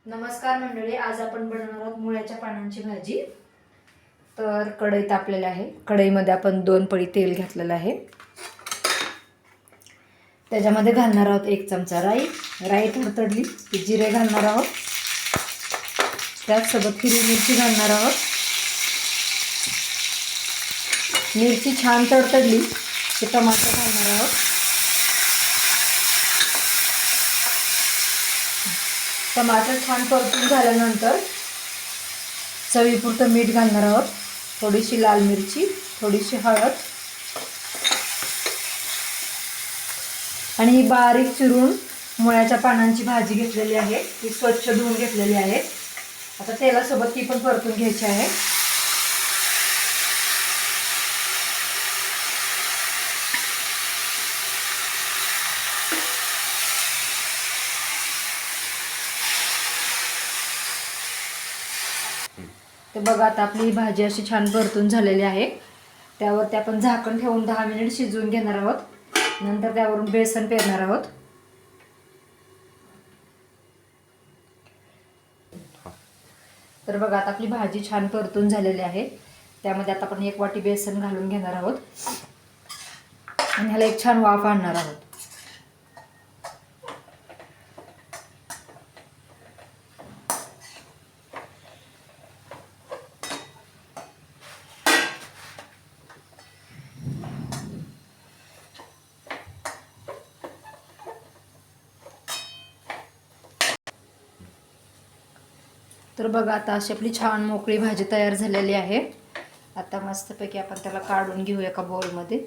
नमस्कार मंडळी, आज आपण बनवणार आहोत मुळ्याच्या पानांची भाजी। तर कढई तापलेली आहे। कढईमध्ये आपण 2 पळी तेल घातलेलं आहे। त्याच्यामध्ये घालणार आहोत 1 चमचा राई। राई तडतडली की जिरे घालणार आहोत। त्याचसोबत हिरवी मिरची घालणार आहोत। मिरची छान तडतडली की टमाटर घालणार आहोत। टमाटर छान परतून झाल्यानंतर चवीपुरतं मीठ घालणार आहोत। थोडीशी लाल मिरची, थोडीशी हळद आणि ही बारीक चिरून मुळ्याच्या पानांची भाजी घेतलेली आहे। ती स्वच्छ धुवून घेतलेली आहे। आता तेलासोबत ती पण परतून घ्यायची आहे। तर बघा, आता आपली ही भाजी अशी छान परतून झालेली आहे। त्यावरती आपण झाकण ठेवून 10 मिनिट शिजवून घेणार आहोत। नंतर त्यावरून बेसन पेरणार आहोत। तर बघा, आता आपली भाजी छान परतून झालेली आहे। त्यामध्ये आता आपण 1 वाटी बेसन घालून घेणार आहोत आणि ह्याला एक छान वाफ आणणार आहोत। तर बघा, आता अशी आपली छान मोकळी भाजी तयार झालेली आहे। आता मस्तपैकी आपण त्याला काढून घेऊ एका बाउलमध्ये।